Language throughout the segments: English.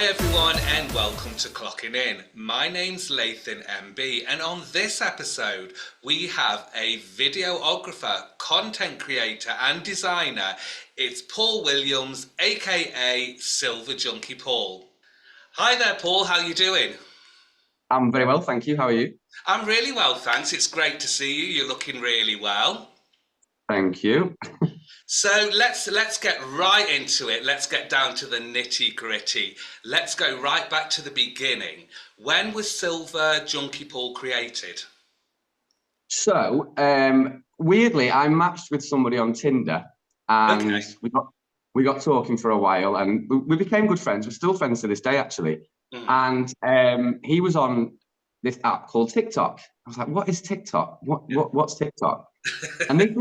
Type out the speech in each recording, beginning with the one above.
Hi everyone and welcome to Clocking In. My name's Lathan MB and on this episode we have a videographer, content creator and designer. It's Paul Williams, aka SilverJunkiePaul. Hi there Paul, how you doing? I'm very well, thank you. How are you? I'm really well, thanks. It's great to see you. You're looking really well. Thank you. So let's get right into it. Let's get down to the nitty-gritty. Let's go right back to the beginning. When was SilverJunkiePaul created? So, weirdly, I matched with somebody on Tinder, and Okay. we got talking for a while, and we became good friends. We're still friends to this day, actually. Mm. And he was on this app called TikTok. I was like, "What is TikTok? What's TikTok?" And this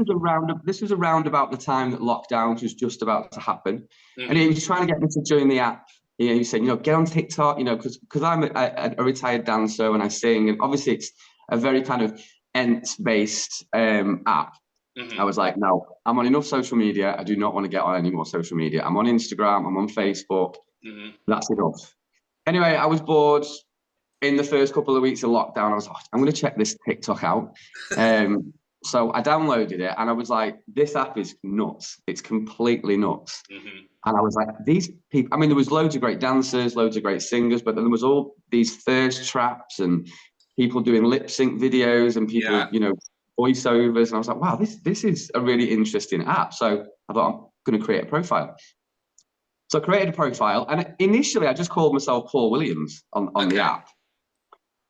was around about the time that lockdown was just about to happen. And he was trying to get me to join the app. He was saying, get on TikTok, because I'm a retired dancer and I sing, and obviously it's a very kind of ent-based app. I was like, no, I'm on enough social media. I do not want to get on any more social media. I'm on Instagram, I'm on Facebook. That's enough. Anyway, I was bored in the first couple of weeks of lockdown. I was like, I'm going to check this TikTok out. So I downloaded it and I was like, this app is nuts. It's completely nuts. And I was like, these people, there was loads of great dancers, loads of great singers, but then there was all these thirst traps and people doing lip sync videos and people, voiceovers. And I was like, wow, this is a really interesting app. So I thought, I'm going to create a profile. So I created a profile, and initially I just called myself Paul Williams on the app.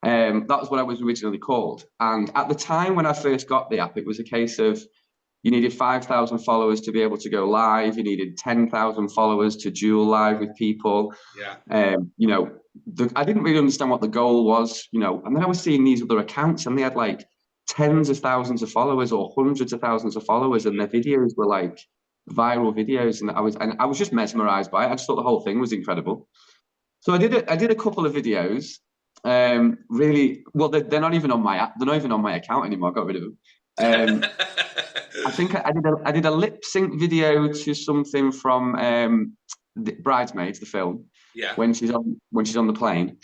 That was what I was originally called. And at the time when I first got the app, it was a case of you needed 5,000 followers to be able to go live. You needed 10,000 followers to duel live with people. I didn't really understand what the goal was, and then I was seeing these other accounts and they had like tens of thousands of followers or hundreds of thousands of followers, and their videos were like viral videos. And I was just mesmerized by it. I just thought the whole thing was incredible. So I did a couple of videos. Really, well, they're not even on my app. They're not even on my account anymore. I got rid of them. I think I did a lip sync video to something from the Bridesmaids, the film. Yeah. When she's on the plane.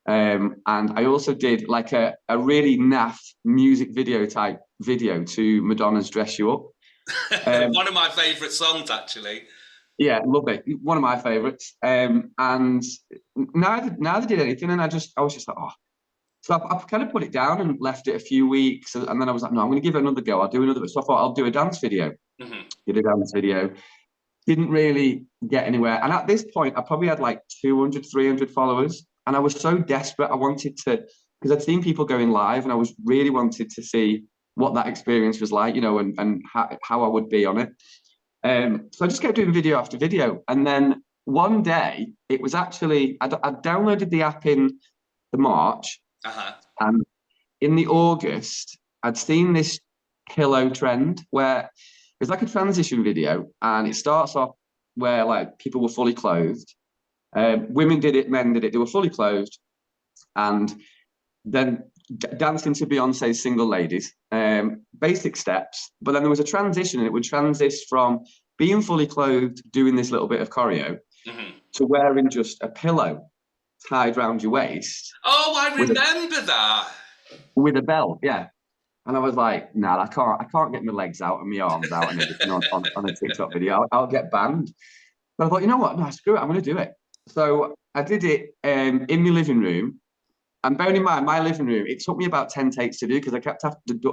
And I also did like a really naff music video type video to Madonna's "Dress You Up." One of my favourite songs, actually. Yeah, lovely. One of my favourites. And neither did anything, and I was just like, oh. So I kind of put it down and left it a few weeks, and then I was like, no, I'm going to give it another go. I'll do another. So I thought I'll do a dance video. Did a dance video. Didn't really get anywhere. And at this point, I probably had like 200, 300 followers, and I was so desperate. I wanted to, because I'd seen people going live, and I was really wanted to see what that experience was like, and how I would be on it. So I just kept doing video after video. And then one day, it was actually, I downloaded the app in the March. And in the August, I'd seen this pillow trend where it's like a transition video. And it starts off where like people were fully clothed. Women did it, men did it. They were fully clothed. And then dancing to Beyonce's Single Ladies, basic steps. But then there was a transition, and it would transition from being fully clothed, doing this little bit of choreo, to wearing just a pillow tied around your waist. Oh, I remember that. With a belt, yeah. And I was like, nah, I can't get my legs out and my arms out and everything on a TikTok video. I'll get banned. But I thought, you know what? No, screw it. I'm going to do it. So I did it in my living room. And bearing in mind, my living room, it took me about 10 takes to do because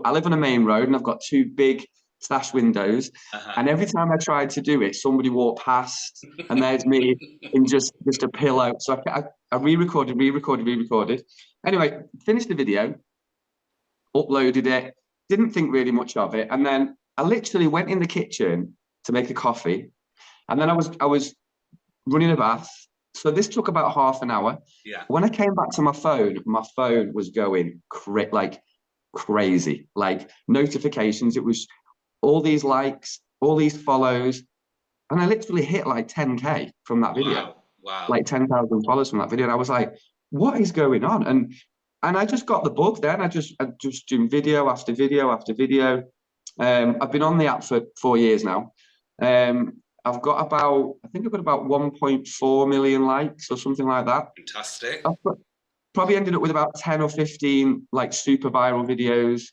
I live on a main road and I've got two big sash windows. And every time I tried to do it, somebody walked past and there's me in just a pillow. So I re-recorded. Anyway, finished the video, uploaded it, didn't think really much of it. And then I literally went in the kitchen to make a coffee. And then I was running a bath. So this took about half an hour. Yeah. When I came back to my phone was going crazy. Like notifications, it was all these likes, all these follows. And I literally hit like 10K from that video. Wow. Like 10,000 followers from that video. And I was like, what is going on? And I just got the bug then. I just doing video after video after video. I've been on the app for 4 years now. I've got about, I think I've got about 1.4 million likes or something like that. Fantastic. Probably ended up with about 10 or 15 like super viral videos.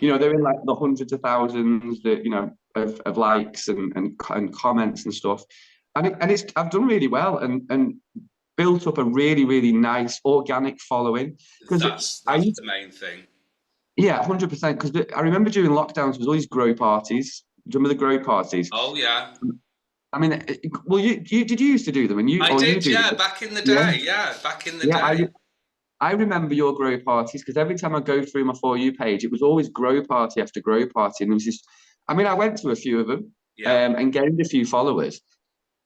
You know, they're in like the hundreds of thousands that, you know, of likes and comments and stuff. And it's I've done really well and built up a really, really nice organic following. Because That's the main thing. yeah, 100%. Because I remember during lockdowns, there was all these grow parties. Do you remember the grow parties? Oh yeah. I mean, well, you did you used to do them, and I you did, do yeah, them? back in the Yeah, day. Yeah, back in the yeah. day. I remember your grow parties because every time I go through my For You page, it was always grow party after grow party, and there was this. I mean, I went to a few of them, Yeah. and gained a few followers.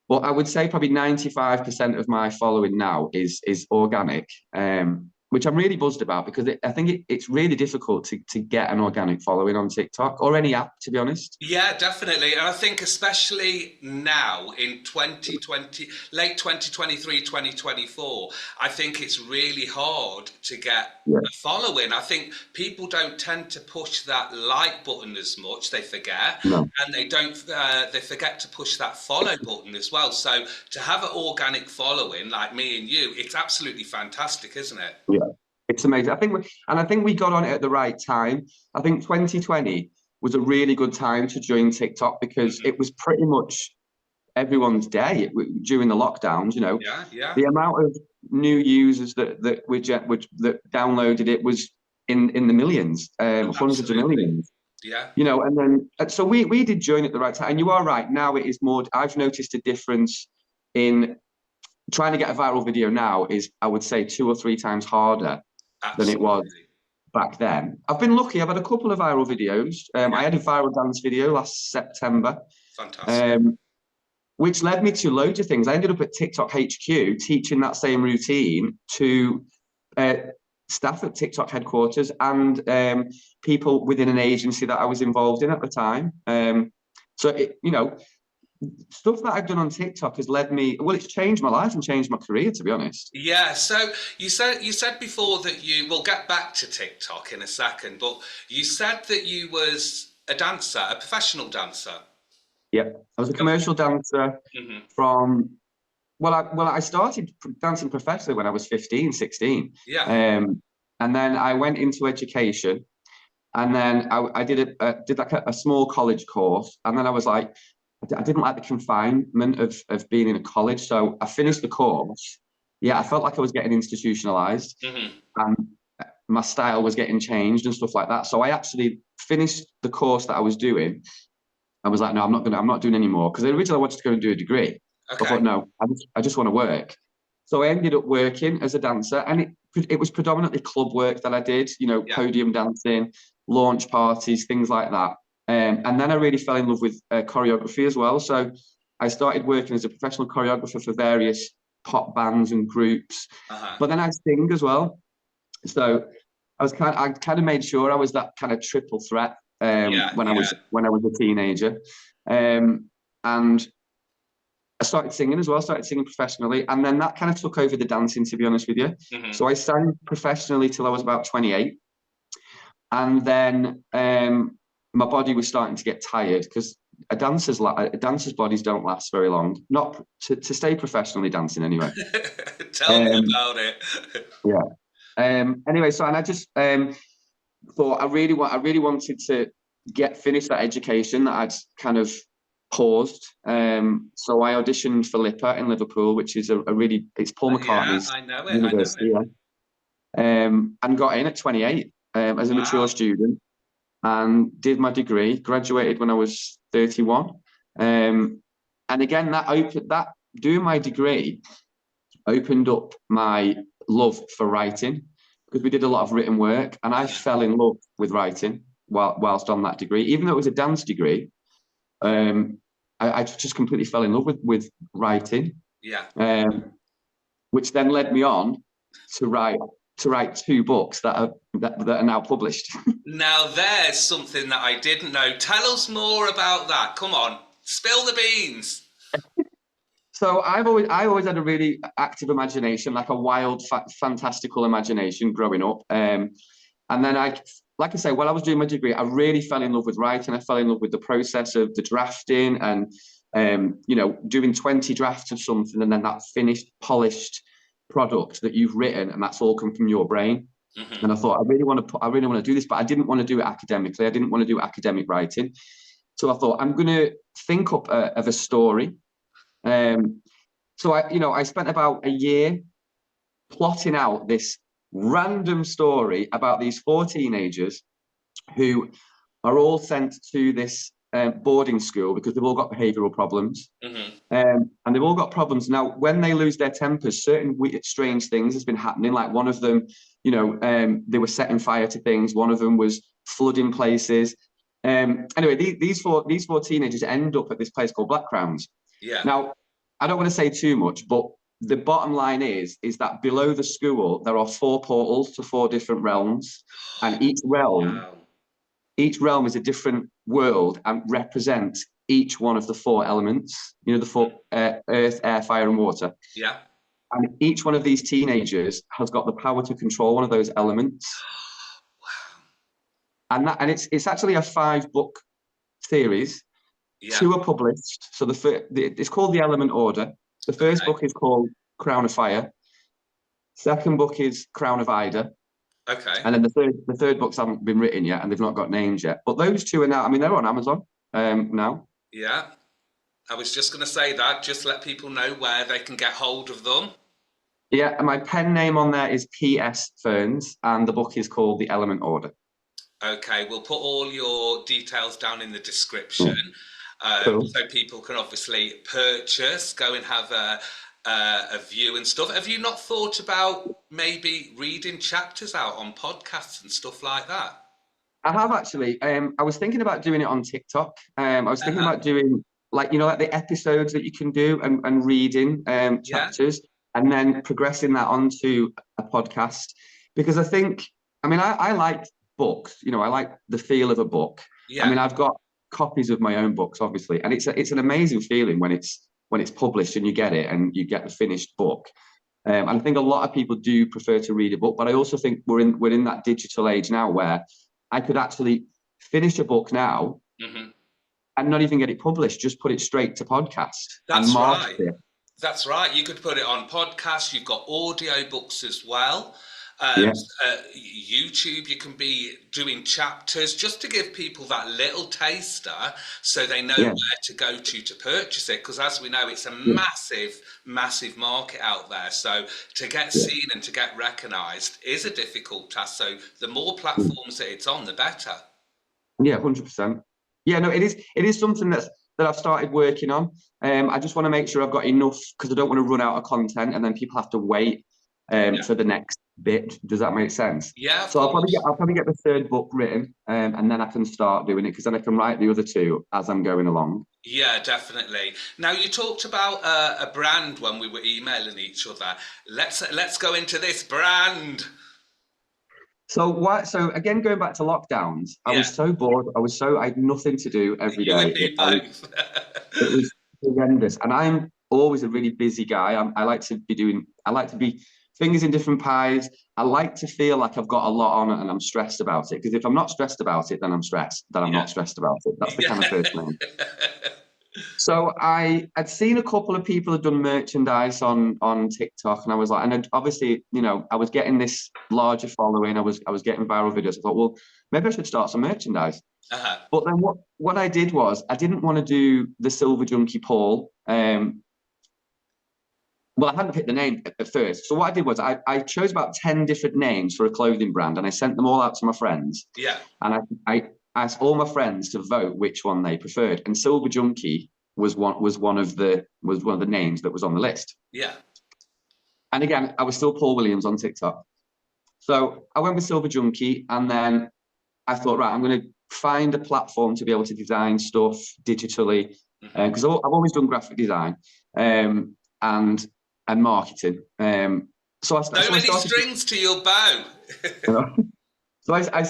But I would say probably 95% of my following now is organic, which I'm really buzzed about because I think it's really difficult to get an organic following on TikTok or any app, to be honest. Yeah, definitely. And I think especially now in 2020, late 2023, 2024, I think it's really hard to get Yeah. a following. I think people don't tend to push that like button as much. They forget. No. And they forget to push that follow button as well. So to have an organic following like me and you, it's absolutely fantastic, isn't it? Yeah. It's amazing. I think we got on it at the right time. I think 2020 was a really good time to join TikTok because it was pretty much everyone's day during the lockdowns. You know, Yeah, yeah. the amount of new users that downloaded it was in the millions, hundreds of Absolutely. millions. Yeah. You know, and then so we did join at the right time. And you are right. Now it is more. I've noticed a difference in trying to get a viral video now is, I would say, 2 or 3 times harder than it was Absolutely. back then. I've been lucky. I've had a couple of viral videos. Yeah. I had a viral dance video last September, Fantastic. which led me to loads of things. I ended up at TikTok HQ teaching that same routine to staff at TikTok headquarters and people within an agency that I was involved in at the time. You know, stuff that I've done on TikTok has led me, well, it's changed my life and changed my career, to be honest. Yeah, so you said before that we'll get back to TikTok in a second, but you said that you was a dancer, a professional dancer. Yeah, I was a commercial dancer Hmm. from, I started dancing professionally when I was 15, 16. Yeah. And then I went into education, and then I did like a small college course, and then I was like, I didn't like the confinement of being in a college, so I finished the course. Yeah, I felt like I was getting institutionalized, Hmm. and my style was getting changed and stuff like that. So I actually finished the course that I was doing. I was like, no, I'm not doing any more because originally I wanted to go and do a degree. I Okay. thought, no, I just want to work. So I ended up working as a dancer, and it was predominantly club work that I did, you know, Yeah. podium dancing, launch parties, things like that. And then I really fell in love with choreography as well. So I started working as a professional choreographer for various pop bands and groups, Uh-huh. but then I sing as well. So I kind of made sure I was that kind of triple threat Yeah, yeah. when I was a teenager, and I started singing as well. Started singing professionally, and then that kind of took over the dancing. To be honest with you, Hmm. so I sang professionally till I was about 28, and then my body was starting to get tired because a dancer's bodies don't last very long. Not to stay professionally dancing anyway. Tell me Um, about it. yeah. Anyway, so and I just thought I really wanted to finish that education that I'd kind of paused. So I auditioned for LIPA in Liverpool, which is a really, it's Paul Yeah, McCartney's I know it. I know university, it. yeah. And got in at 28 as a mature Wow. student and did my degree. Graduated when I was 31. And again, that doing my degree opened up my love for writing because we did a lot of written work, and I Yeah. fell in love with writing whilst on that degree. Even though it was a dance degree, I just completely fell in love with writing, Yeah. which then led me on to write 2 books that are now published. Now there's something that I didn't know. Tell us more about that. Come on, spill the beans. So I always had a really active imagination, like a wild, fantastical imagination growing up. And then like I say, while I was doing my degree, I really fell in love with writing. I fell in love with the process of the drafting and you know, doing 20 drafts of something and then that finished, polished product that you've written, and that's all come from your brain. And I thought, I really want to do this, but I didn't want to do it academically. I didn't want to do academic writing. So I thought, I'm going to think up of a story. So I spent about a year plotting out this random story about these 4 teenagers who are all sent to this boarding school because they've all got behavioural problems. And they've all got problems. Now, when they lose their tempers, certain strange things has been happening. Like one of them, you know, they were setting fire to things. One of them was flooding places. Anyway, these four teenagers end up at this place called Black Crowns. Yeah. Now, I don't want to say too much, but the bottom line is that below the school, there are 4 portals to 4 different realms. And each realm is a different world and represents each one of the 4 elements, you know, the 4 earth, air, fire, and water. Yeah. And each one of these teenagers has got the power to control one of those elements. Wow. And it's actually a 5-book series. Yeah. 2 are published. So it's called The Element Order. The first book is called Crown of Fire. Second book is Crown of Ida. Okay. And then the third books haven't been written yet, and they've not got names yet. But those 2 are now. I mean, they're on Amazon now. Yeah. I was just going to say that. Just let people know where they can get hold of them. Yeah, and my pen name on there is P.S. Ferns, and the book is called The Element Order. Okay, we'll put all your details down in the description. Cool. So people can obviously purchase, go and have a view and stuff. Have you not thought about maybe reading chapters out on podcasts and stuff like that? I have actually. I was thinking about doing it on TikTok. I was thinking about doing like the episodes that you can do and reading chapters and then progressing that onto a podcast, because I think, I like books. You know, I like the feel of a book. Yeah. I mean, I've got copies of my own books, obviously, and it's an amazing feeling when it's published and you get it and you get the finished book. And I think a lot of people do prefer to read a book, but I also think we're in that digital age now where I could actually finish a book now and not even get it published, just put it straight to podcast. That's right. That's right. You could put it on podcast. You've got audio books as well. YouTube, you can be doing chapters just to give people that little taster so they know where to go to purchase it, because as we know, it's a massive market out there. So to get seen and to get recognized is a difficult task. So the more platforms that it's on, the better. Yeah, 100%. Yeah, no, it is something that I've started working on. I just want to make sure I've got enough, because I don't want to run out of content and then people have to wait for the next bit. Does that make sense? Yeah. So I'll probably get the 3rd book written, and then I can start doing it, because then I can write the other 2 as I'm going along. Yeah, definitely. Now, you talked about a brand when we were emailing each other. Let's go into this brand. So again, going back to lockdowns, I was so bored. I had nothing to do every day. It was horrendous. And I'm always a really busy guy. I like to be fingers in different pies. I like to feel like I've got a lot on and I'm stressed about it. Because if I'm not stressed about it, then I'm stressed. Then I'm not stressed about it. That's the kind of person I am. So I'd seen a couple of people had done merchandise on TikTok, and I was like, and obviously, I was getting this larger following. I was getting viral videos. I thought, well, maybe I should start some merchandise. But then what I did was, I didn't want to do the SilverJunkiePaul. Well, I hadn't picked the name at first. So what I did was I chose about 10 different names for a clothing brand, and I sent them all out to my friends. Yeah. And I asked all my friends to vote which one they preferred, and SilverJunkie was one of the names that was on the list. Yeah. And again, I was still Paul Williams on TikTok. So I went with SilverJunkie, and then I thought, right, I'm going to find a platform to be able to design stuff digitally, because I've always done graphic design and marketing. So many strings to your bow. So I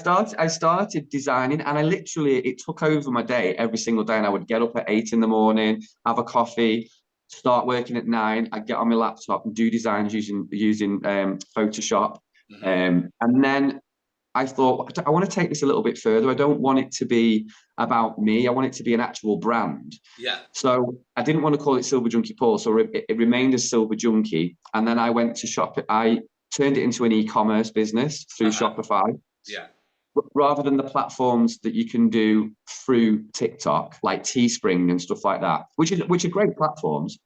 started designing, and it took over my day every single day. And I would get up at 8 in the morning, have a coffee, start working at 9. I'd get on my laptop and do designs using Photoshop. And then I thought, I want to take this a little bit further. I don't want it to be about me. I want it to be an actual brand. Yeah. So I didn't want to call it SilverJunkiePaul. So it remained as Silver Junkie. And then I went to shop it. I turned it into an e-commerce business through Shopify. Yeah. Rather than the platforms that you can do through TikTok, like Teespring and stuff like that, which are great platforms.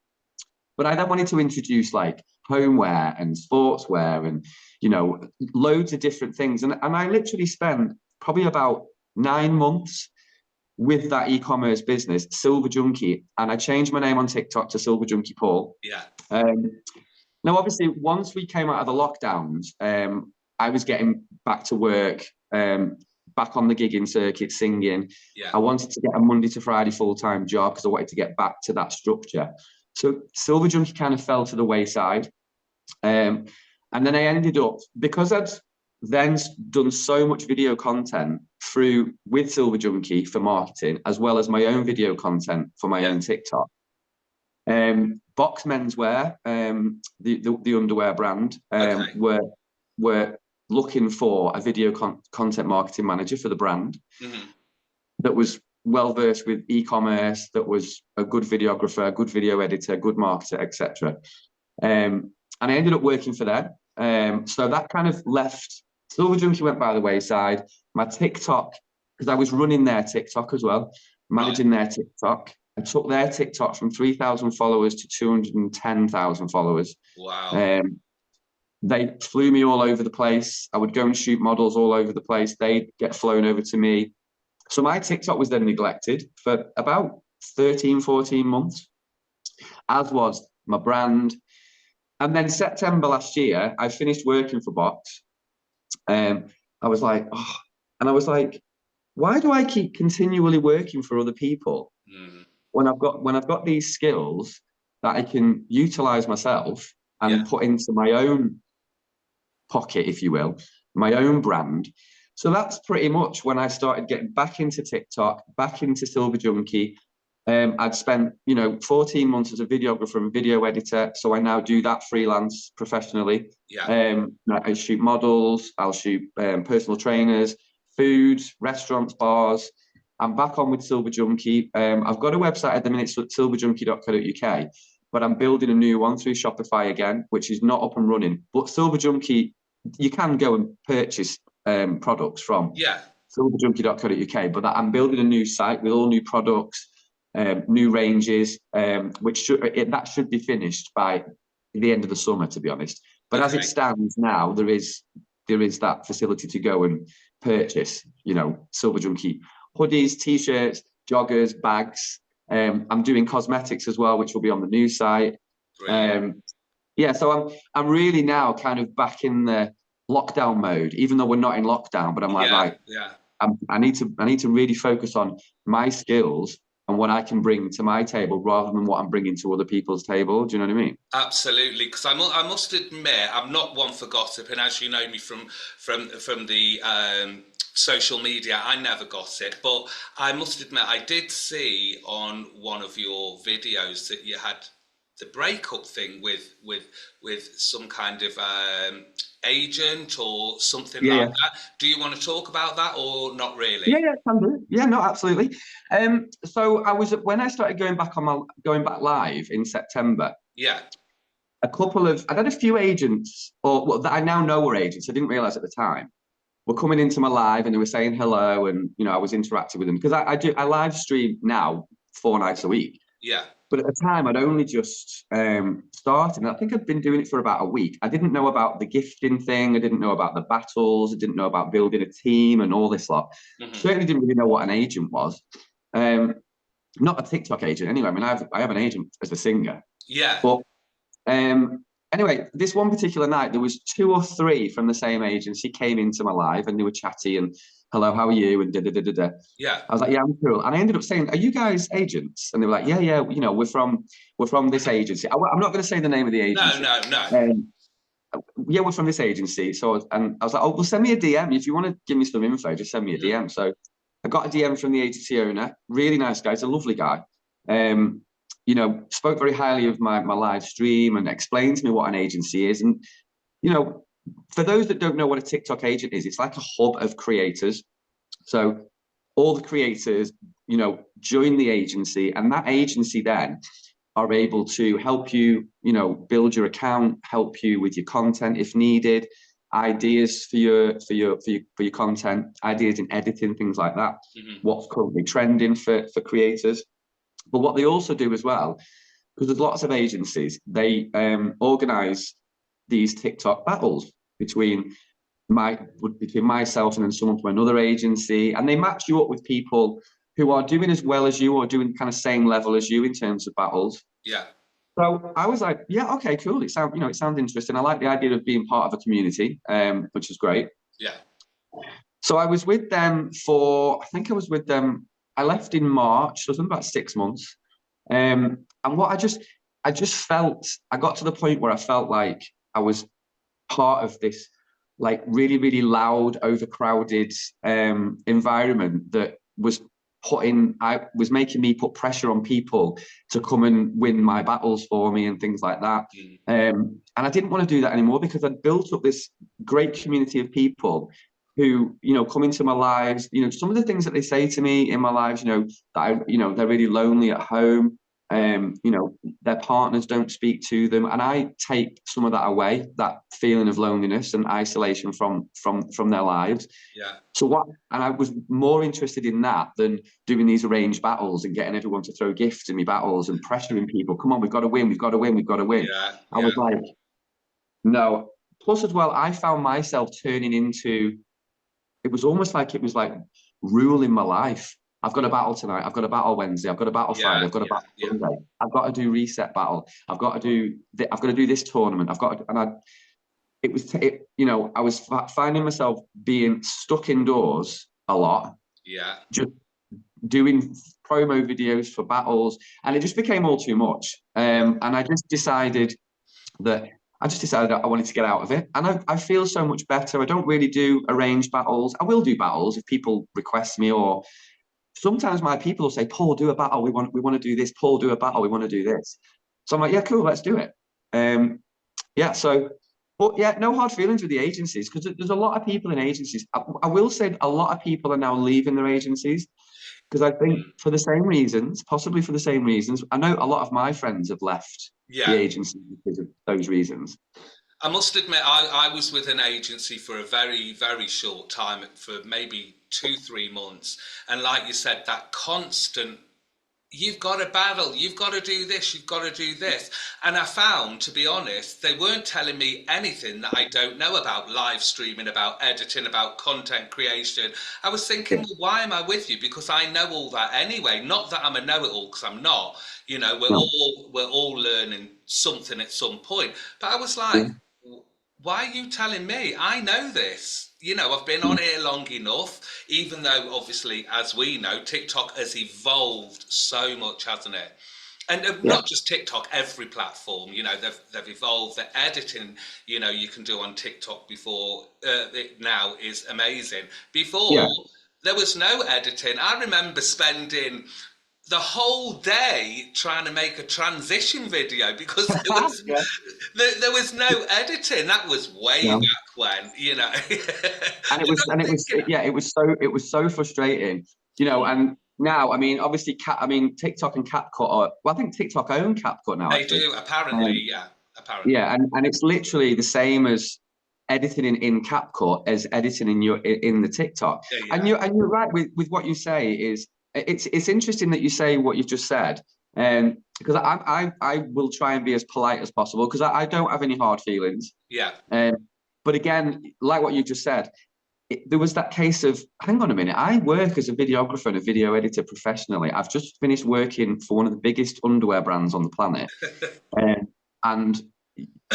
But I then wanted to introduce like homeware and sportswear and, you know, loads of different things. And I literally spent probably about 9 months with that e-commerce business, Silver Junkie, and I changed my name on TikTok to SilverJunkiePaul. Yeah. Now, obviously, once we came out of the lockdowns, I was getting back to work, back on the gigging circuit, singing. Yeah. I wanted to get a Monday to Friday full-time job because I wanted to get back to that structure. So Silver Junkie kind of fell to the wayside. And then I ended up, because I'd then done so much video content with Silver Junkie for marketing, as well as my own video content for my own TikTok. Box Menswear, the underwear brand, were looking for a video content marketing manager for the brand that was well versed with e-commerce, that was a good videographer, a good video editor, good marketer, etc. And I ended up working for them. So that kind of left. Silver Junkie went by the wayside. My TikTok, because I was running their TikTok as well, managing their TikTok. I took their TikTok from 3,000 followers to 210,000 followers. Wow. They flew me all over the place. I would go and shoot models all over the place. They'd get flown over to me. So my TikTok was then neglected for about 13, 14 months, as was my brand. And then September last year, I finished working for Box. I was like, why do I keep continually working for other people when I've got these skills that I can utilize myself and put into my own pocket, if you will, my own brand. So that's pretty much when I started getting back into TikTok, back into Silver Junkie. I'd spent, 14 months as a videographer and video editor. So I now do that freelance professionally. Yeah. I shoot models, I'll shoot personal trainers, food, restaurants, bars. I'm back on with Silver Junkie. I've got a website at the minute, silverjunkie.co.uk, but I'm building a new one through Shopify again, which is not up and running. But Silver Junkie, you can go and purchase products from silverjunkie.co.uk, but I'm building a new site with all new products, new ranges, which should be finished by the end of the summer, to be honest. But as it stands now, there is that facility to go and purchase, Silver Junkie hoodies, t-shirts, joggers, bags. I'm doing cosmetics as well, which will be on the new site. So I'm really now kind of back in the lockdown mode, even though we're not in lockdown. But I'm I need to really focus on my skills and what I can bring to my table rather than what I'm bringing to other people's table. Do you know what I mean? Absolutely, because I must admit, I'm not one for gossip, and as you know me from the social media, I never gossip. But I must admit, I did see on one of your videos that you had the breakup thing with some kind of agent or something like that. Do you want to talk about that or not really? Yeah, can do. Yeah, no, absolutely. So when I started going back live in September. Yeah. I had a few agents, that I now know were agents. I didn't realize at the time, were coming into my live and they were saying hello, and I was interacting with them because I live stream now 4 nights a week. Yeah. But at the time, I'd only just started, and I think I'd been doing it for about a week. I didn't know about the gifting thing. I didn't know about the battles. I didn't know about building a team and all this lot. Certainly didn't really know what an agent was. Not a TikTok agent, anyway. I mean, I have an agent as a singer. Yeah. But anyway, this one particular night, there was 2 or 3 from the same agency came into my live, and they were chatty and, hello, how are you? And da-da-da-da-da. Yeah. I was like, yeah, I'm cool. And I ended up saying, are you guys agents? And they were like, yeah, we're from this agency. I'm not going to say the name of the agency. No. Yeah, we're from this agency. So, and I was like, oh, well, send me a DM. If you want to give me some info, just send me a DM. So I got a DM from the agency owner. Really nice guy. He's a lovely guy. Spoke very highly of my live stream and explained to me what an agency is. And, for those that don't know what a TikTok agent is, it's like a hub of creators. So all the creators, join the agency, and that agency then are able to help you, build your account, help you with your content if needed, ideas for your content, ideas in editing, things like that. What's currently trending for creators. But what they also do as well, because there's lots of agencies, they organize these TikTok battles between myself and then someone from another agency, and they match you up with people who are doing as well as you or doing kind of same level as you in terms of battles. Yeah. So I was like, yeah, okay, cool. It sounds interesting. I like the idea of being part of a community, which is great. Yeah. So I was with them I left in March, so it was about 6 months. And what I just felt, I got to the point where I felt like I was part of this like really, really loud, overcrowded environment that was making me put pressure on people to come and win my battles for me and things like that. And I didn't want to do that anymore, because I'd built up this great community of people who, come into my lives. Some of the things that they say to me in my lives, that they're really lonely at home. Their partners don't speak to them, and I take some of that away, that feeling of loneliness and isolation from their lives. Yeah. And I was more interested in that than doing these arranged battles and getting everyone to throw gifts in me battles and pressuring people. Come on, we've got to win, we've got to win, we've got to win. Yeah. I was like, no. Plus, as well, I found myself turning into. It was almost like it was like ruling my life. I've got a battle tonight. I've got a battle Wednesday. I've got a battle Friday. I've got a battle Sunday. I've got to do reset battle. I've got to do this tournament. I was finding myself being stuck indoors a lot. Yeah. Just doing promo videos for battles, and it just became all too much. And I just decided I wanted to get out of it, and I feel so much better. I don't really do arranged battles. I will do battles if people request me, or sometimes my people will say, "Paul, do a battle. We want to do this. Paul, do a battle. We want to do this." So I'm like, "Yeah, cool, let's do it." But yeah, no hard feelings with the agencies, because there's a lot of people in agencies. I will say a lot of people are now leaving their agencies, because I think for the same reasons, possibly for the same reasons. I know a lot of my friends have left the agency because of those reasons. I must admit, I was with an agency for a very, very short time, for maybe 2-3 months. And like you said, that constant, you've got to battle, you've got to do this, you've got to do this. And I found, to be honest, they weren't telling me anything that I don't know about live streaming, about editing, about content creation. I was thinking, well, why am I with you? Because I know all that anyway. Not that I'm a know-it-all, because I'm not. We're all learning something at some point. But I was like, why are you telling me? I know this. I've been on here long enough, even though obviously, as we know, TikTok has evolved so much, hasn't it? And not just TikTok, every platform, they've evolved. The editing, you can do on TikTok now is amazing. Before, there was no editing. I remember spending the whole day trying to make a transition video, because there was no editing. That was way back when, And it was so frustrating, and now, I mean, obviously TikTok and CapCut are, well, I think TikTok own CapCut now. They do, apparently, apparently. Yeah, and it's literally the same as editing in CapCut as editing in the TikTok. And you're right with what you say. Is it's interesting that you say what you've just said, because I will try and be as polite as possible, because I don't have any hard feelings. Yeah. But again, like what you just said, there was that case of, hang on a minute, I work as a videographer and a video editor professionally. I've just finished working for one of the biggest underwear brands on the planet, and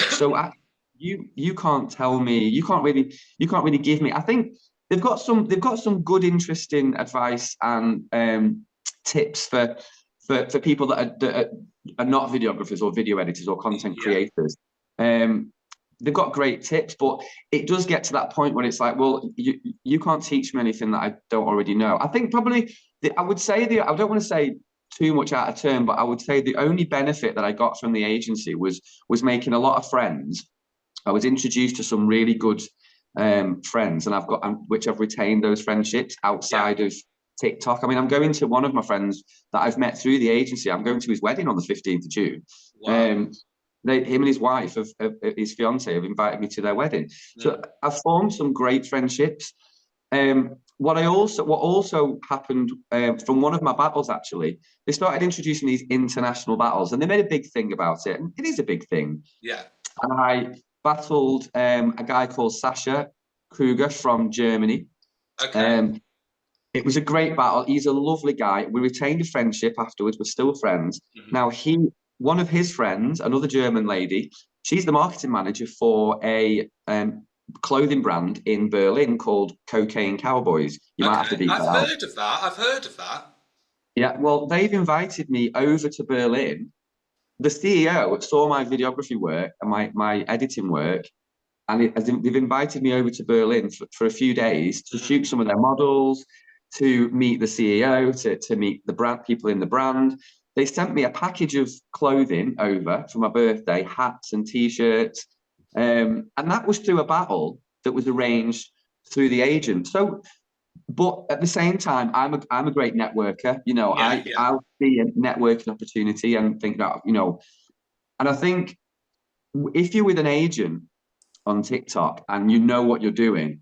so you can't tell me, you can't really give me. I think they've got some good, interesting advice and tips for people that are not videographers or video editors or content creators. They've got great tips, but it does get to that point where it's like, well, you can't teach me anything that I don't already know. I think probably I would say I don't want to say too much out of turn, but I would say the only benefit that I got from the agency was making a lot of friends I was introduced to some really good friends, and which I've retained those friendships outside of TikTok. I mean, I'm going to one of my friends that I've met through the agency. I'm going to his wedding on the 15th of June. Wow. Him and his wife, his fiance, have invited me to their wedding. So I've formed some great friendships. What also happened from one of my battles, actually, they started introducing these international battles, and they made a big thing about it. And it is a big thing. Yeah. And I battled a guy called Sasha Kruger from Germany. Okay. It was a great battle. He's a lovely guy. We retained a friendship afterwards. We're still friends. Now, one of his friends, another German lady, she's the marketing manager for a clothing brand in Berlin called Cocaine Cowboys. You might have to beat that out. I've heard of that. Yeah, well, they've invited me over to Berlin. The CEO saw my videography work and my editing work, and they've invited me over to Berlin for a few days to shoot some of their models, to meet the CEO, to meet the brand people in the brand. They sent me a package of clothing over for my birthday, hats and T-shirts, and that was through a battle that was arranged through the agent. So, but at the same time, I'm a great networker. You know, I'll see a networking opportunity and think that, you know, and I think if you're with an agent on TikTok and you know what you're doing,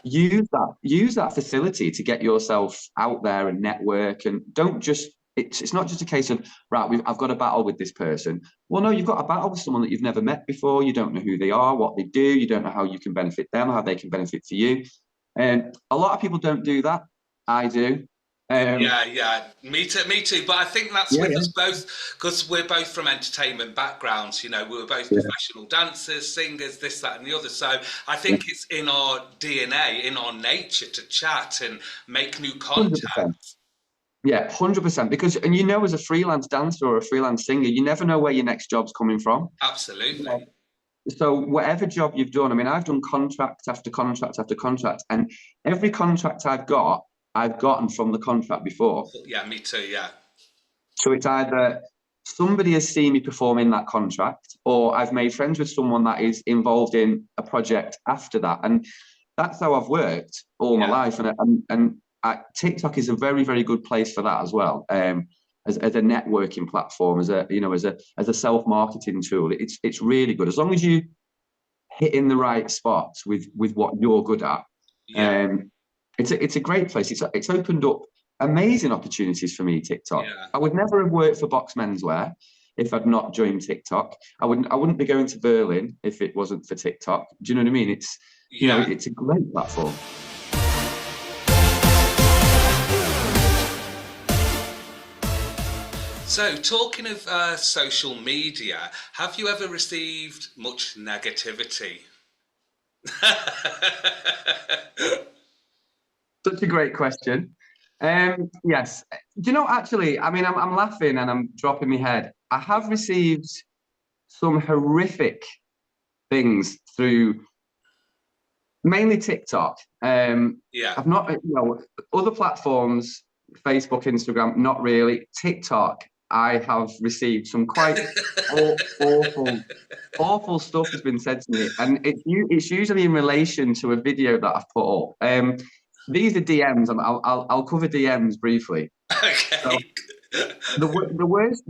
use that facility to get yourself out there and network, and don't just it's not just a case of I've got a battle with this person. Well, no, you've got a battle with someone that you've never met before. You don't know who they are, what they do, you don't know how you can benefit them, how they can benefit for you. And a lot of people don't do that. I do. Me too. But I think that's with us both, because we're both from entertainment backgrounds. You know, we were both professional dancers, singers, this, that, and the other. So I think it's in our DNA, in our nature, to chat and make new content. 100%. Yeah, 100%. Because, and you know, as a freelance dancer or a freelance singer, you never know where your next job's coming from. Absolutely. So whatever job you've done, I mean, I've done contract after contract after contract, and every contract I've gotten from the contract before. Yeah, me too, yeah. So it's either somebody has seen me perform in that contract, or I've made friends with someone that is involved in a project after that. And that's how I've worked all my life. And TikTok is a very, very good place for that as well. As a networking platform, as a self-marketing tool, it's really good. As long as you hit in the right spots with what you're good at. It's a great place. It's opened up amazing opportunities for me, TikTok. I would never have worked for Box Menswear if I'd not joined TikTok. I wouldn't be going to Berlin if it wasn't for TikTok. Do you know what I mean? It's it's a great platform. So, talking of social media, have you ever received much negativity? Such a great question. Yes. Do you know, actually, I mean, I'm laughing and I'm dropping my head. I have received some horrific things through mainly TikTok. I've not, other platforms, Facebook, Instagram, not really. TikTok, I have received some quite awful stuff has been said to me, and it's usually in relation to a video that I've put up. These are DMs, and I'll cover DMs briefly. Okay. So, the worst.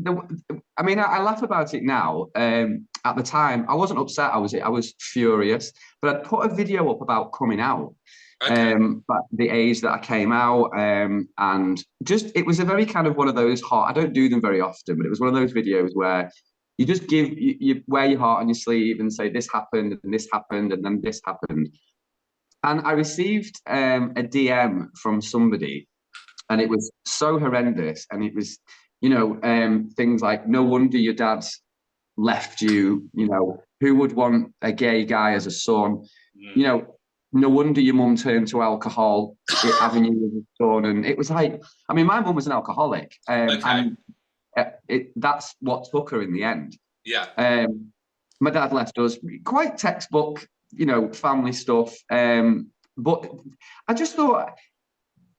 I mean, I laugh about it now. At the time, I wasn't upset. I was furious. But I'd put a video up about coming out. But the age that I came out, and just it was a very kind of one of those hot. I don't do them very often, but it was one of those videos where you just you wear your heart on your sleeve and say this happened and this happened and then this happened. And I received a DM from somebody, and it was so horrendous. And it was, things like, no wonder your dad's left you, who would want a gay guy as a son? No wonder your mum turned to alcohol, having you as a son. And it was like, I mean, my mum was an alcoholic. And that's what took her in the end. Yeah. My dad left us, quite textbook, family stuff. But I just thought,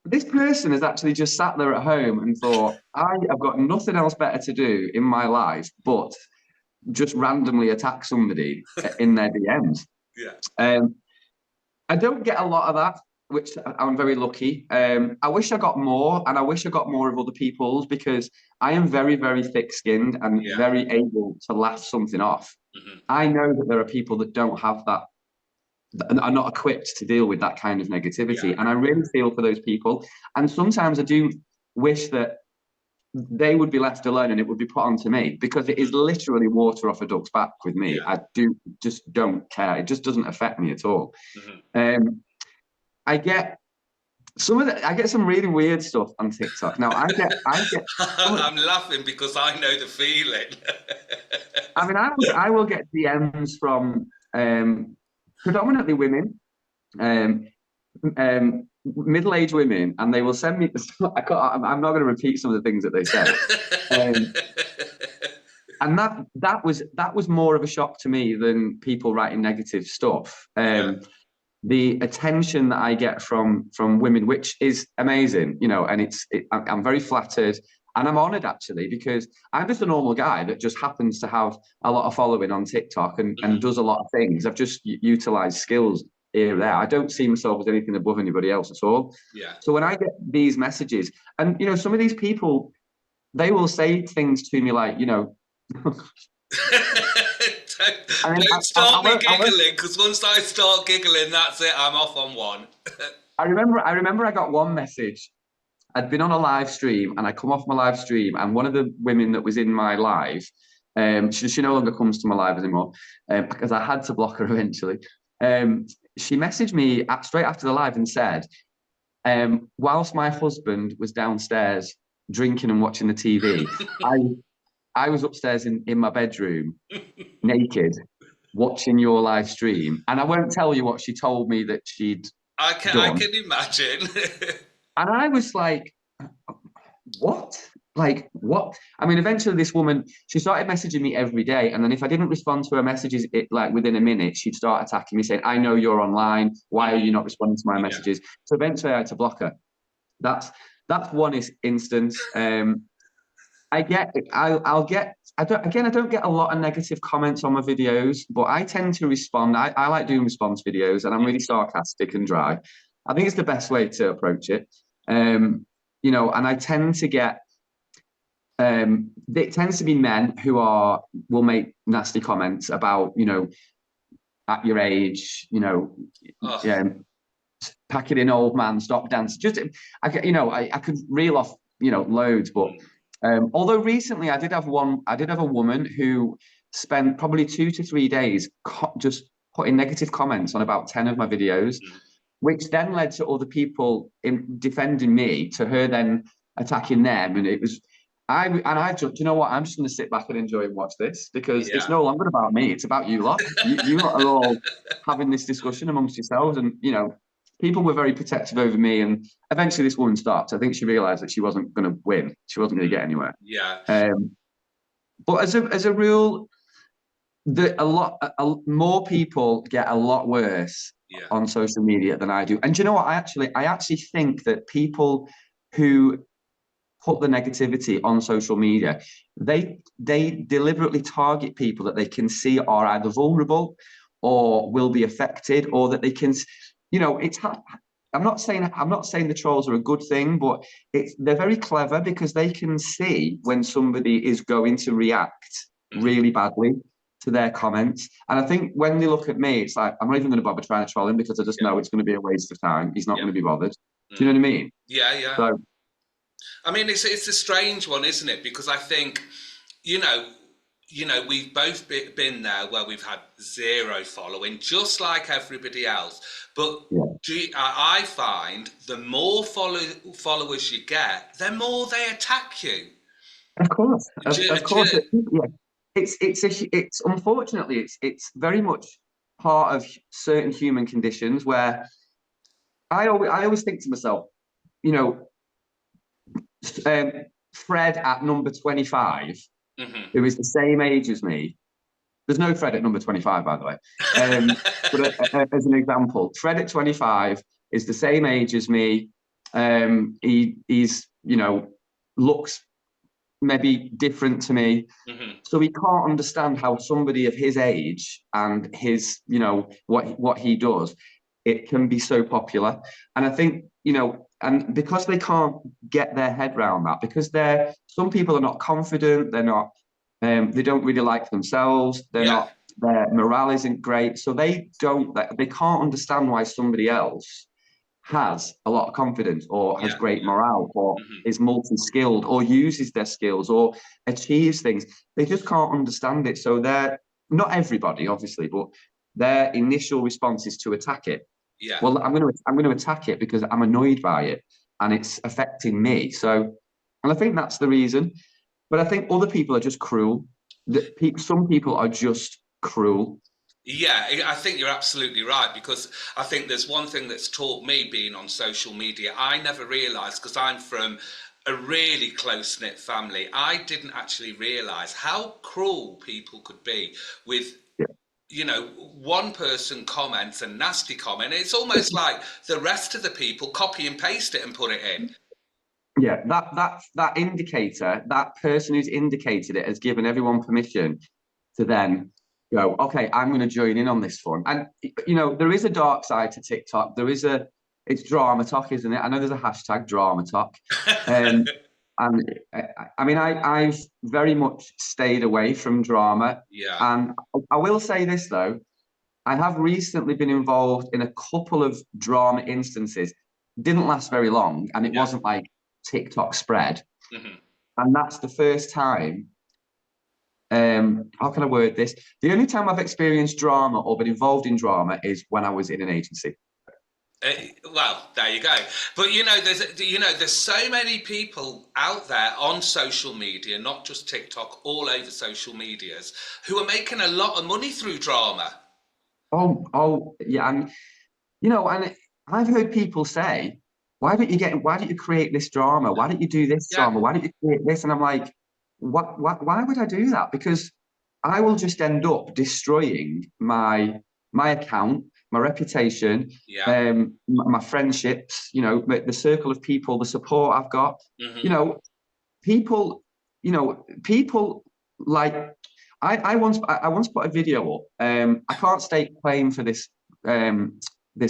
this person has actually just sat there at home and thought, I have got nothing else better to do in my life but just randomly attack somebody in their DMs. Yeah. I don't get a lot of that, which I'm very lucky. I wish I got more, and I wish I got more of other people's, because I am very, very thick-skinned and very able to laugh something off. I know that there are people that don't have that, and are not equipped to deal with that kind of negativity. And I really feel for those people. And sometimes I do wish that they would be left alone and it would be put onto me, because it is literally water off a duck's back with me. I just don't care. It just doesn't affect me at all. I get some really weird stuff on TikTok. Now I get I'm laughing because I know the feeling. I mean, I will get DMs from predominantly women, middle-aged women, and they will send me. I'm not going to repeat some of the things that they said, and that was more of a shock to me than people writing negative stuff. The attention that I get from women, which is amazing, you know, and I'm very flattered. And I'm honoured, actually, because I'm just a normal guy that just happens to have a lot of following on TikTok and does a lot of things. I've just utilised skills here and there. I don't see myself as anything above anybody else at all. So when I get these messages, and, you know, some of these people, they will say things to me like, you know... Don't start me giggling, because once I start giggling, that's it. I'm off on one. I remember I got one message. I'd been on a live stream, and I come off my live stream, and one of the women that was in my live, she no longer comes to my live anymore, because I had to block her eventually. She messaged me straight after the live and said, whilst my husband was downstairs drinking and watching the TV, I was upstairs in my bedroom, naked, watching your live stream. And I won't tell you what she told me that she'd I can imagine. And I was like, what? Like, what? I mean, eventually this woman, she started messaging me every day. And then if I didn't respond to her messages, within a minute, she'd start attacking me, saying, I know you're online. Why are you not responding to my messages? So eventually I had to block her. That's one instance. I don't get a lot of negative comments on my videos, but I tend to respond. I like doing response videos, and I'm really sarcastic and dry. I think it's the best way to approach it. You know, and I tend to get, it tends to be men who will make nasty comments about, you know, at your age, you know, pack it in, old man, stop dancing. I could reel off, you know, loads, but although recently I did have a woman who spent probably 2 to 3 days just putting negative comments on about 10 of my videos, which then led to other people defending me, to her then attacking them. And it was, do you know what? I'm just going to sit back and enjoy and watch this, because it's no longer about me. It's about you lot. You lot are all having this discussion amongst yourselves. And, you know, people were very protective over me. And eventually this woman stopped. I think she realized that she wasn't going to win. She wasn't going to get anywhere. But as a rule, more people get a lot worse on social media than I do. And do you know what? I actually think that people who put the negativity on social media, they deliberately target people that they can see are either vulnerable or will be affected, or that they can, you know, I'm not saying the trolls are a good thing, but they're very clever, because they can see when somebody is going to react really badly to their comments. And I think when they look at me, it's like, I'm not even going to bother trying to troll him, because I just know it's going to be a waste of time. He's not going to be bothered. Do you know what I mean? Yeah. So, I mean, it's a strange one, isn't it? Because I think, you know, we've both been there where we've had zero following, just like everybody else. But I find the more followers you get, the more they attack you. Of course. It's unfortunately, it's very much part of certain human conditions, where I always think to myself, you know, Fred at number 25, who is the same age as me. There's no Fred at number 25, by the way. But as an example, Fred at 25 is the same age as me. He's, you know, looks maybe different to me. So he can't understand how somebody of his age and his, what he does, it can be so popular. And I think, and because they can't get their head around that, because some people are not confident, they're not, they don't really like themselves, Yeah. their morale isn't great. So they can't understand why somebody else has a lot of confidence or has great morale or is multi-skilled or uses their skills or achieves things. They just can't understand it. So not everybody, obviously, but their initial response is to attack it. Yeah. Well, I'm going to attack it because I'm annoyed by it and it's affecting me. So, and I think that's the reason. But I think other people are just cruel. Some people are just cruel. Yeah, I think you're absolutely right, because I think there's one thing that's taught me being on social media. I never realised, because I'm from a really close-knit family, I didn't actually realise how cruel people could be with, one person comments a nasty comment. It's almost like the rest of the people copy and paste it and put it in. Yeah, that indicator, that person who's indicated it has given everyone permission to then go, okay, I'm going to join in on this fun. And there is a dark side to TikTok. It's drama talk, isn't it? I know there's a hashtag drama talk. And I mean, I've very much stayed away from drama. Yeah. And I will say this though, I have recently been involved in a couple of drama instances. Didn't last very long, and it wasn't like TikTok spread. And that's the first time. How can I word this? The only time I've experienced drama or been involved in drama is when I was in an agency. Well, there you go. But there's so many people out there on social media, not just TikTok, all over social medias, who are making a lot of money through drama. Oh, yeah, and and I've heard people say, why don't you create this drama? Why don't you do this drama? Why don't you create this? And I'm like, why would I do that? Because I will just end up destroying my account, my reputation, my friendships, the circle of people, the support I've got. People, like I once put a video up. I can't stake claim for this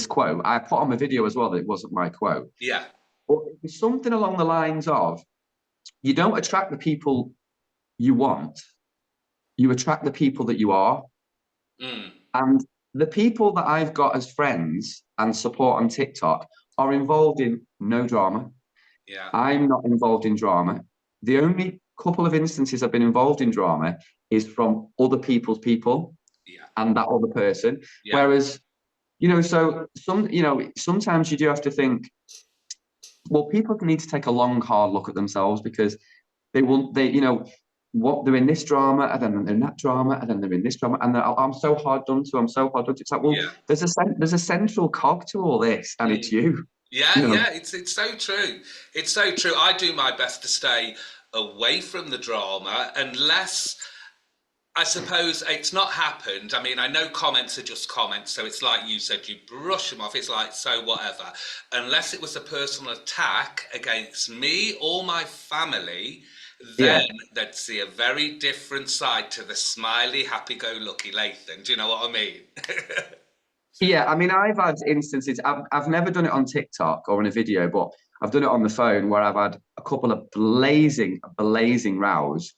quote. I put on my video as well that it wasn't my quote. Yeah. But it's something along the lines of, you don't attract the people you want, you attract the people that you are. And the people that I've got as friends and support on TikTok are involved in no drama. Yeah. I'm not involved in drama. The only couple of instances I've been involved in drama is from other people's people and that other person. Whereas, so sometimes you do have to think, well, people need to take a long, hard look at themselves, because what they're in this drama, and then they're in that drama, and then they're in this drama, and I'm so hard done to. I'm so hard done to. It's like, well, there's a central cog to all this, and it's you. Yeah, it's so true. It's so true. I do my best to stay away from the drama, unless, I suppose, it's not happened. I mean, I know comments are just comments, so it's like you said, you brush them off. It's like, so whatever. Unless it was a personal attack against me or my family, then they'd see a very different side to the smiley, happy-go-lucky Lathan. Do you know what I mean? Yeah, I mean, I've had instances. I've never done it on TikTok or in a video, but I've done it on the phone, where I've had a couple of blazing rows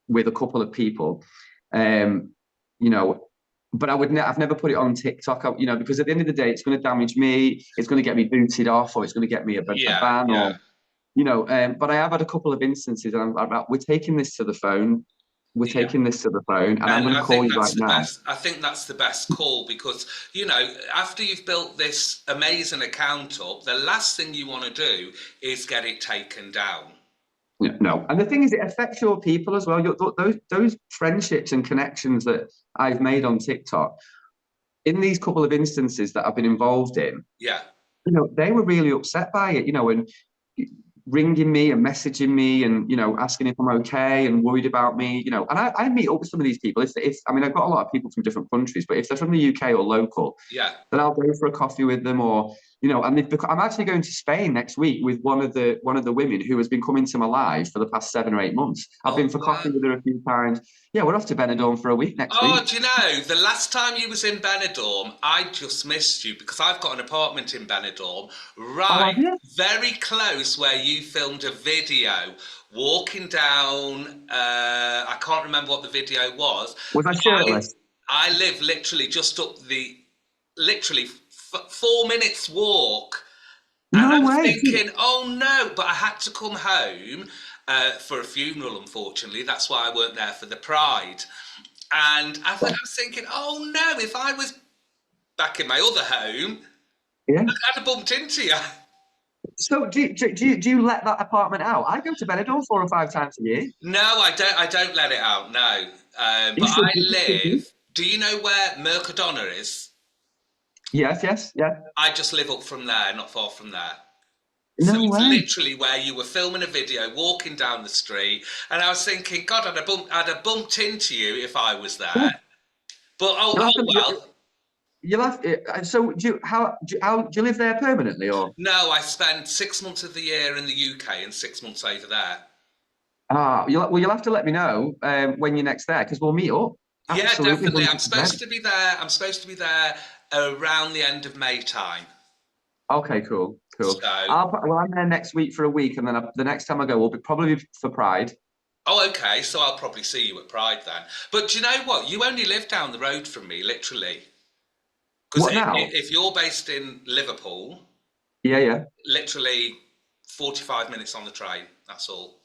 with a couple of people, but I've never put it on TikTok, because at the end of the day, it's going to damage me. It's going to get me booted off, or it's going to get me a ban, or but I have had a couple of instances, and we're taking this to the phone. We're taking this to the phone, and I'm going to call you right now. I think that's the best call, because, after you've built this amazing account up, the last thing you want to do is get it taken down. No, and the thing is, it affects your people as well. Those friendships and connections that I've made on TikTok, in these couple of instances that I've been involved in, they were really upset by it, and ringing me and messaging me and asking if I'm okay and worried about me, and I meet up with some of these people. I mean, I've got a lot of people from different countries, but if they're from the UK or local, then I'll go for a coffee with them, or and I'm actually going to Spain next week with one of the women who has been coming to my live for the past 7 or 8 months. I've been for wow. coffee with her a few times. Yeah, we're off to Benidorm for a week next Oh, week. do you know, the last time you was in Benidorm, I just missed you because I've got an apartment in Benidorm, Oh, right, have you? very close where you filmed a video walking down. I can't remember what the video was. Was I I shirtless? I live literally just up literally 4 minutes walk. And No I'm way. thinking, oh no, but I had to come home for a funeral, unfortunately. That's why I weren't there for the Pride. And I was thinking, oh no, if I was back in my other home, Yeah. I'd have bumped into you. So do you let that apartment out? I go to Benidorm 4 or 5 times a year. No, I don't let it out, no. You But should I do. live, do you know where Mercadona is? Yes, yes, yeah. I just live up from there, not far from there. So No it's way. literally where you were filming a video, walking down the street, and I was thinking, God, I'd have bumped into you if I was Yeah. there. But You'll oh have to. well. You'll have. So do you live there permanently or? No, I spend 6 months of the year in the UK and 6 months over there. You'll have to let me know when you're next there because we'll meet up. Yeah, Absolutely, definitely. I'm 100%. supposed to be there. I'm supposed to be there around the end of May time. Okay, cool, cool. So, I'm there next week for a week, and then the next time I go will be probably for Pride. oh, okay. So I'll probably see you at Pride then. But do you know what? You only live down the road from me, literally. Because What now? if you're based in Liverpool, Yeah, yeah. literally 45 minutes on the train. That's all.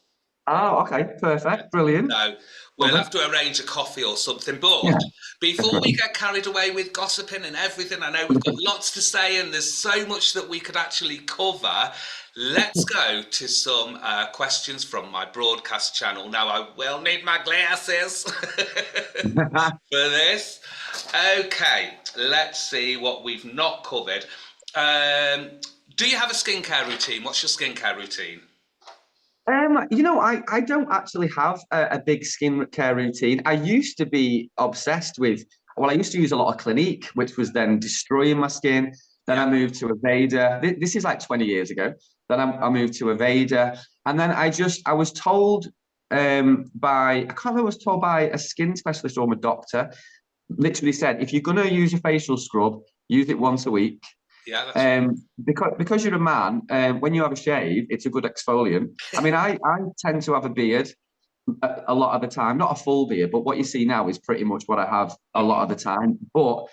Oh, okay, perfect, brilliant. So we'll Lovely. have to arrange a coffee or something. But Yeah, before we definitely. get carried away with gossiping and everything, I know we've got lots to say and there's so much that we could actually cover. Let's go to some questions from my broadcast channel. Now, I will need my glasses for this. Okay, let's see what we've not covered. Do you have a skincare routine? What's your skincare routine? I don't actually have a big skincare routine. I used to be obsessed with, well, I used to use a lot of Clinique, which was then destroying my skin. Then Yeah, I moved to Aveda. This is like 20 years ago. Then I moved to Aveda. And then I was told I can't remember, I was told by a skin specialist or my doctor, literally said, if you're going to use a facial scrub, use it once a week. yeah, that's right. Because you're a man, when you have a shave, it's a good exfoliant. I mean, I tend to have a beard a lot of the time, not a full beard, but what you see now is pretty much what I have a lot of the time. But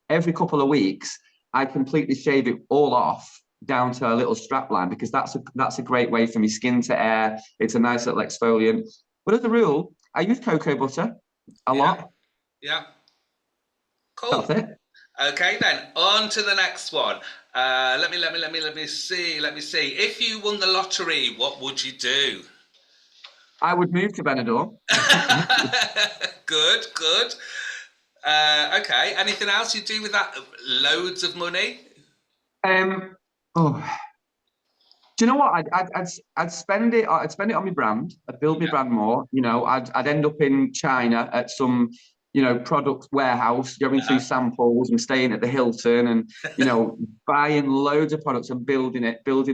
every couple of weeks, I completely shave it all off down to a little strap line because that's a great way for my skin to air. It's a nice little exfoliant. But as a rule, I use cocoa butter a Yeah, lot. yeah, That's cool. it. Okay, then on to the next one. Let me see. If you won the lottery, what would you do? I would move to Benidorm. Good, good. Okay, anything else you do with that? Loads of money? Um, oh, do you know what? I'd spend it. I'd spend it on my brand. I'd build my Yeah, brand more. I'd end up in China at some, product warehouse, going through uh-huh. samples and staying at the Hilton and buying loads of products and building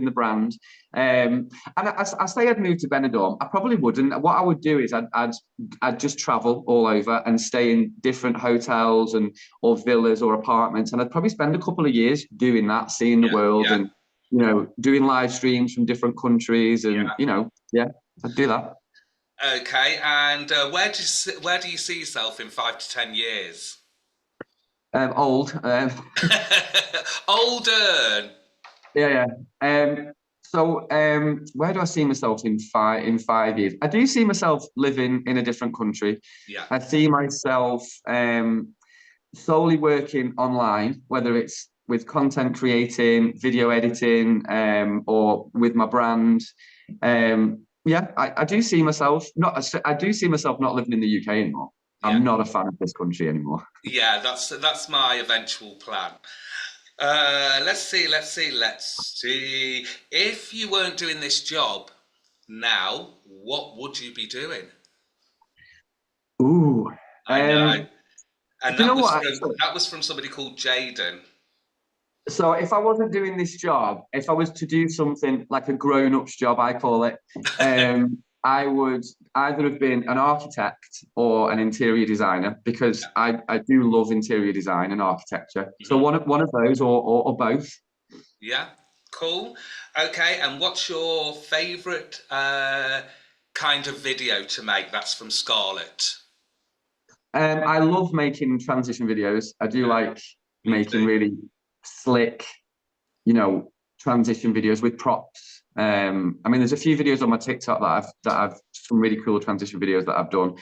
the brand. And I say I'd move to Benidorm. I probably wouldn't. What I would do is I'd just travel all over and stay in different hotels and or villas or apartments, and I'd probably spend a couple of years doing that, seeing the Yeah, world yeah, and doing live streams from different countries and, yeah. yeah, I'd do that. Okay, and where do you see yourself in 5 to 10 years? Old. Older. Yeah, yeah. Where do I see myself in 5 years? I do see myself living in a different country. Yeah, I see myself solely working online, whether it's with content creating, video editing, or with my brand. Yeah, I do see myself not. I do see myself not living in the UK anymore. yeah, I'm not a fan of this country anymore. yeah. That's my eventual plan. Let's see. If you weren't doing this job now, what would you be doing? Ooh. I know. Do And you that know was what? from that was from somebody called Jaden. So if I wasn't doing this job, if I was to do something like a grown-ups job, I call it, I would either have been an architect or an interior designer, because I do love interior design and architecture. So one of those, or both. Yeah, cool. Okay, and what's your favourite kind of video to make that's from Scarlett? I love making transition videos. I do like Me making too. really slick, transition videos with props. I mean, there's a few videos on my TikTok that I've some really cool transition videos that I've done.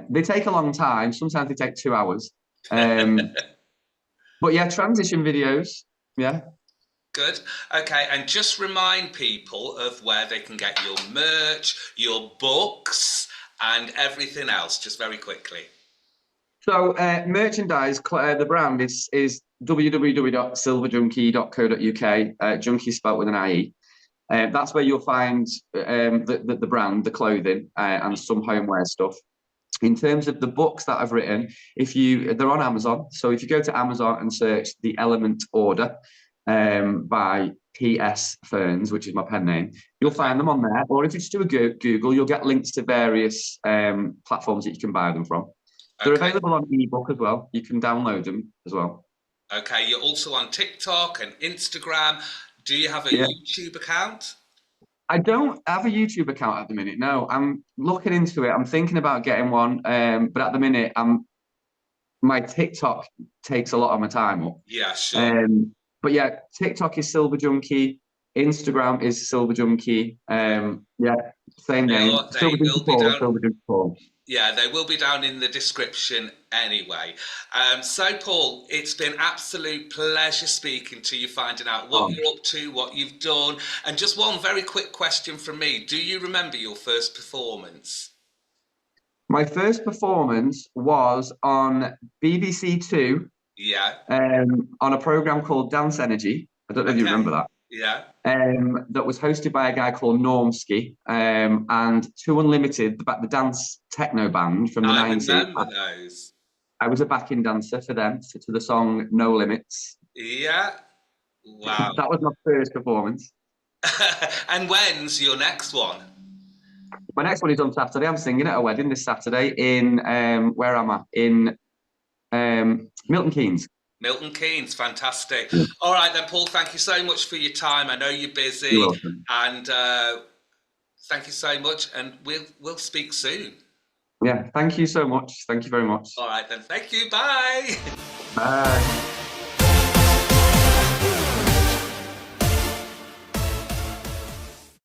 They take a long time. Sometimes they take 2 hours. But yeah, transition videos. Yeah. Good. Okay, and just remind people of where they can get your merch, your books, and everything else, just very quickly. So merchandise, the brand is www.silverjunkie.co.uk. Junkie spelt with an IE. That's where you'll find the brand, the clothing, and some homeware stuff. In terms of the books that I've written, they're on Amazon. So if you go to Amazon and search The Element Order by P.S. Ferns, which is my pen name, you'll find them on there. Or if you just do a Google, you'll get links to various platforms that you can buy them from. They're available on ebook as well. You can download them as well. Okay, you're also on TikTok and Instagram. Do you have a Yeah. YouTube account? I don't have a YouTube account at the minute. No, I'm looking into it. I'm thinking about getting one, but at the minute, my TikTok takes a lot of my time up. Yeah, sure. But yeah, TikTok is Silver Junkie. Instagram is Silver Junkie. Yeah, same name. They Silver Junkie will be Paul. down. Silver Junkie Paul. Yeah, they will be down in the description anyway. So, Paul, it's been absolute pleasure speaking to you, finding out what you're up to, what you've done. And just one very quick question from me. Do you remember your first performance? My first performance was on BBC Two. Yeah. On a program called Dance Energy. I don't know if you remember that. Yeah. That was hosted by a guy called Normski, and Two Unlimited, the dance techno band from the 90s. I remember those. I was a backing dancer for them to the song No Limits. Yeah. Wow. That was my first performance. And when's your next one? My next one is on Saturday. I'm singing at a wedding this Saturday in where am I? In Milton Keynes. Milton Keynes, fantastic. All right then, Paul, thank you so much for your time. I know you're busy. You're welcome. And thank you so much, and we'll speak soon. Yeah, thank you so much. Thank you very much. All right then, thank you. Bye. Bye.